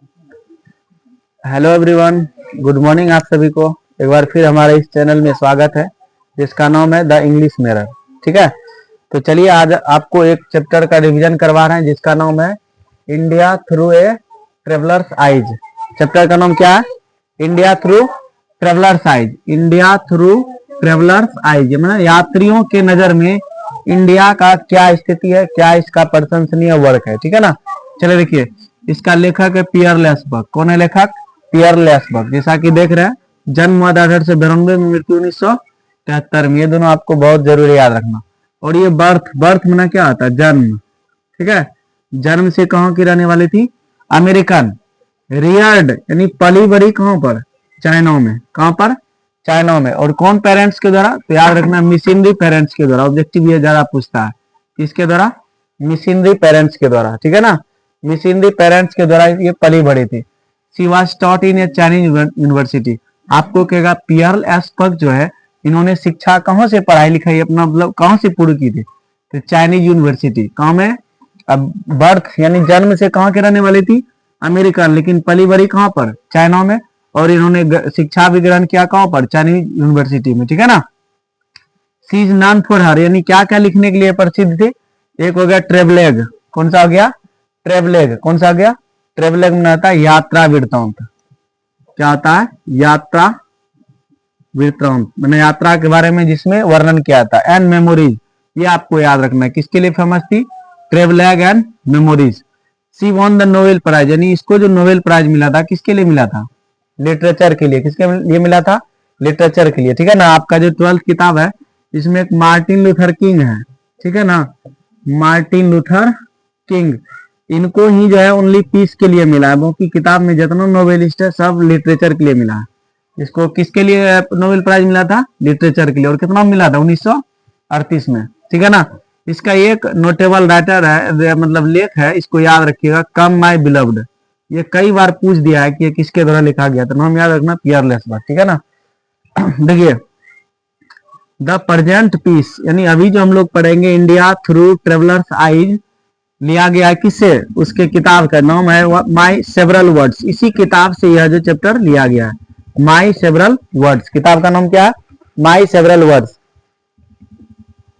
Hello everyone, good morning आप सभी को। एक बार फिर हमारे इस चैनल में स्वागत है जिसका नाम है द इंग्लिश मिरर। ठीक है, तो चलिए आज आपको एक चैप्टर का रिवीजन करवा रहे हैं जिसका नाम है India through a travellers eyes. Chapter का नाम क्या है? India through travellers eyes. India through travellers eyes मतलब यात्रियों के नजर में इंडिया का क्या स्थिति है, क्या इसका प्रशंसनीय वर्क है। ठीक है ना। चलिए देखिए, इसका लेखक है पियर लेसबर्ग। कौन है लेखक? पियर लेसबर्ग। जैसा कि देख रहे हैं, जन्म 1892 में, मृत्यु 1973 में। ये दोनों आपको बहुत जरूरी याद रखना। और ये बर्थ बर्थ में क्या आता है? जन्म। ठीक है, जन्म से कहाँ की रहने वाली थी? अमेरिकन। रियर्ड यानी पली बड़ी कहाँ पर? चाइना में। कहाँ पर? चाइना में। और कौन पेरेंट्स के द्वारा? तो याद रखना मिशनरी पेरेंट्स के द्वारा। ऑब्जेक्टिव ये ज्यादा पूछता है, किसके द्वारा? मिशनरी पेरेंट्स के द्वारा। ठीक है ना, मिशनरी पेरेंट्स के द्वारा ये पली बड़ी थी। She was taught in A Chinese university. आपको कहेगा पियर लेसबर्ग जो है, इन्होंने शिक्षा कहाँ से पढ़ाई लिखाई अपना मतलब कहाँ से पूरी की थी? तो चाइनीज यूनिवर्सिटी। कहाँ में? अब बर्थ यानी जन्म से कहाँ के रहने वाली थी? अमेरिकन, लेकिन पली बड़ी कहाँ पर? चाइना में। और इन्होंने शिक्षा भी ग्रहण किया कहाँ पर? चाइनीज यूनिवर्सिटी में। ठीक है ना। सी इज नॉन फॉर हर यानी क्या क्या लिखने के लिए प्रसिद्ध थी? एक हो गया ट्रेवलेग। कौन सा हो गया? ट्रेवलेग। कौन सा हो गया? ट्रेवलेग में आता है यात्रा वृत्तांत। क्या होता है? यात्रा वृत्तांत मैंने यात्रा के बारे में जिसमें वर्णन किया था। एंड मेमोरीज, ये आपको याद रखना है। किसके लिए फेमस थी? Travelogue and memories. She won the Nobel Prize यानी इसको जो नोबेल प्राइज मिला था, किसके लिए मिला था? लिटरेचर के लिए। किसके लिए मिला था? लिटरेचर के लिए। ठीक है ना। आपका जो 12th किताब है, इसमें एक मार्टिन लूथर किंग है। ठीक है ना, मार्टिन लूथर किंग। इनको ही जो है ओनली पीस के लिए मिला है। बाकी किताब में जितना नोबेलिस्ट है सब लिटरेचर के लिए मिला है। इसको किसके लिए नोबेल प्राइज मिला था? लिटरेचर के लिए। और कितना मिला था? 1938 में। ठीक है ना। इसका एक नोटेबल राइटर है, मतलब लेख है, इसको याद रखिएगा, कम माय बिलव्ड। ये कई बार पूछ दिया है कि ये किसके द्वारा लिखा गया, तो नाम याद रखना पियर लेसबर्ग। ठीक है ना। देखिए, द प्रेजेंट पीस यानी अभी जो हम लोग पढ़ेंगे इंडिया थ्रू ट्रेवलर्स आइज, लिया गया है किससे? उसके किताब का नाम है माई सेवरल वर्ड्स। इसी किताब से यह जो चैप्टर लिया गया है, माई सेवरल वर्ड्स। किताब का नाम क्या है? My several words.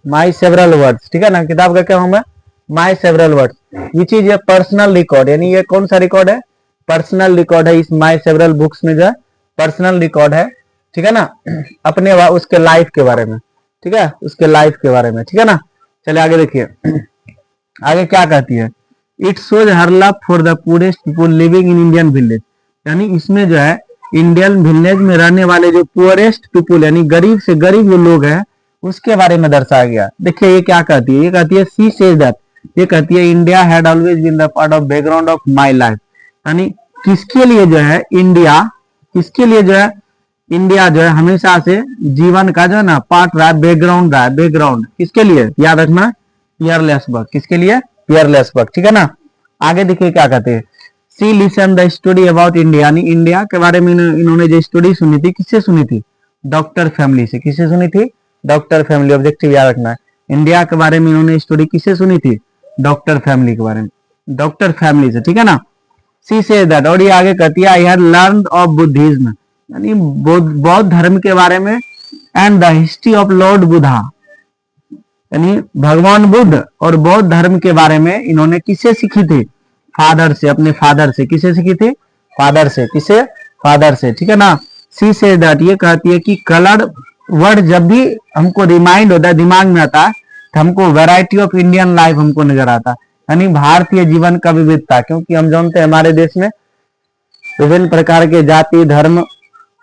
My several words. ठीक है ना। किताब का क्या नाम है? My several words. Which is a personal record यानी ये कौन सा रिकॉर्ड है? पर्सनल रिकॉर्ड है। इस माई सेवरल बुक्स में जो है पर्सनल रिकॉर्ड है। ठीक है ना, अपने उसके लाइफ के बारे में। ठीक है, उसके लाइफ के बारे में। ठीक है ना। चलिए आगे देखिए, आगे क्या कहती है? It shows her love for the poorest people living in Indian village. यानी इसमें जो है इंडियन विलेज में रहने वाले जो पुअरेस्ट पीपुल यानी गरीब से गरीब जो लोग हैं उसके बारे में दर्शाया गया। देखिए ये क्या कहती है? ये कहती है सी सेज दैट, ये कहती है India had always been the part of background of my life. यानी किसके लिए जो है इंडिया, किसके लिए जो है इंडिया जो है हमेशा से जीवन का जो है ना पार्ट रहा है, बैकग्राउंड रहा है। बैकग्राउंड किसके लिए? याद रखना, पियर लेसबर्ग। किसके लिए? पियर लेसबर्ग। ठीक है ना। आगे देखिए क्या कहते हैं, see listen the story about India यानी इंडिया के बारे में इन्होंने जो स्टोरी सुनी थी, किससे सुनी थी? डॉक्टर फैमिली से। किससे सुनी थी? Doctor family. ऑब्जेक्टिव याद रखना है, इंडिया के बारे में इन्होंने स्टोरी किससे सुनी थी? डॉक्टर फैमिली के बारे में, डॉक्टर फैमिली से। ठीक है ना। सी से दैट, और ये आगे कहती है I had learn of Buddhism यानी बौद्ध धर्म के बारे में, and the history of Lord Buddha यानी भगवान बुद्ध और बौद्ध धर्म के बारे में इन्होंने किससे सीखी थी? फादर से, अपने फादर से। किससे सीखी थी? फादर से। किसे? फादर से। ठीक है ना। सी से दैट, ये कहती है कि कलर वर्ड जब भी हमको रिमाइंड होता है, दिमाग में आता है, तो हमको वैरायटी ऑफ इंडियन लाइफ हमको नजर आता है, यानी भारतीय जीवन का विविधता। क्योंकि हम जानते हैं हमारे देश में विभिन्न प्रकार के जाति, धर्म,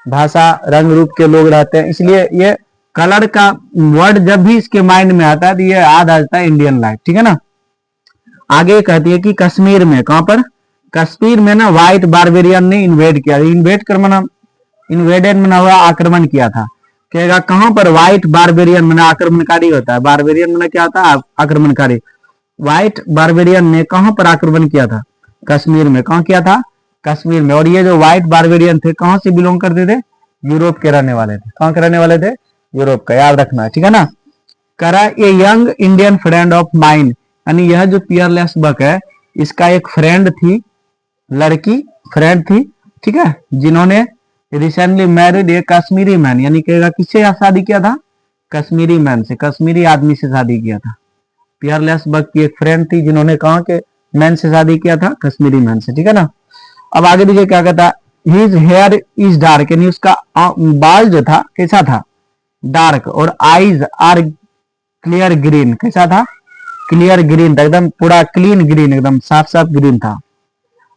भाषा, रंग रूप के लोग रहते हैं, इसलिए ये कलर का वर्ड जब भी इसके माइंड में आता है तो ये याद आ जाता है इंडियन लाइफ। ठीक है ना। आगे कहती है कि कश्मीर में, कहां पर? कश्मीर में ना व्हाइट बारबेरियन ने इन्वेड किया। इन्वेड कर मना, इन्वेडेड में हुआ आक्रमण किया था। कहेगा कहां पर? व्हाइट बारबेरियन में आक्रमणकारी होता है। बारबेरियन में क्या होता है? आक्रमणकारी। व्हाइट बारबेरियन ने कहां पर आक्रमण किया था? कश्मीर में। कहां किया था? कश्मीर में। और ये जो व्हाइट बारबेरियन थे कहां से बिलोंग करते थे? यूरोप के रहने वाले थे। कहां के रहने वाले थे? यूरोप का। याद रखना है। ठीक है ना। करा a young Indian friend of mine यानी यह जो पियर लेसबर्ग है इसका एक फ्रेंड थी, लड़की फ्रेंड थी, ठीक है, जिन्होंने रिसेंटली मैरिड एक कश्मीरी मैन, यानी कि किससे शादी किया था? कश्मीरी मैन से, कश्मीरी आदमी से शादी किया था। पियरलेस बग की एक फ्रेंड थी जिन्होंने कहा कि मैन से शादी किया था, कश्मीरी मैन से, ठीक है ना। अब आगे देखिए क्या कहता है, हिज हेयर इज डार्क, यानी उसका बाल जो था कैसा था? डार्क, और आईज आर क्लियर ग्रीन, कैसा था? क्लियर ग्रीन था, एकदम पूरा क्लीन ग्रीन, एकदम साफ साफ ग्रीन था।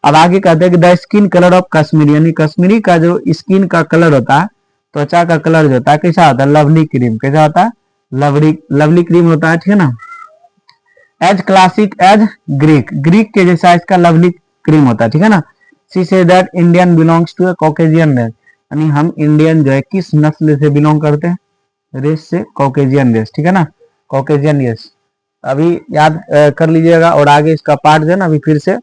अब आगे कहते हैं कि the skin colour of Kashmiri, यानी कश्मीरी का जो स्किन का कलर होता है, त्वचा का कलर जो होता है कैसा होता है? लवली क्रीम, कैसा होता है? लवली क्रीम होता है, ठीक है ना। As classic as Greek, Greek के जैसा इसका लवली क्रीम होता है, ठीक है ना। She says that Indian belongs to a Caucasian race, यानी हम इंडियन जो है किस नस्ल से बिलोंग करते हैं? रेस से, कॉकेजियन रेस, ठीक है ना, कॉकेजियन रेस। अभी याद कर लीजिएगा, और आगे इसका पार्ट जो है ना, अभी फिर से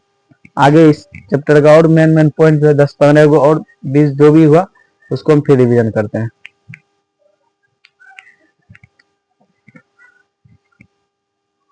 आगे इस चैप्टर का और मेन पॉइंट जो है 10-15 को और 20 जो भी हुआ उसको हम फिर रिवीजन करते हैं।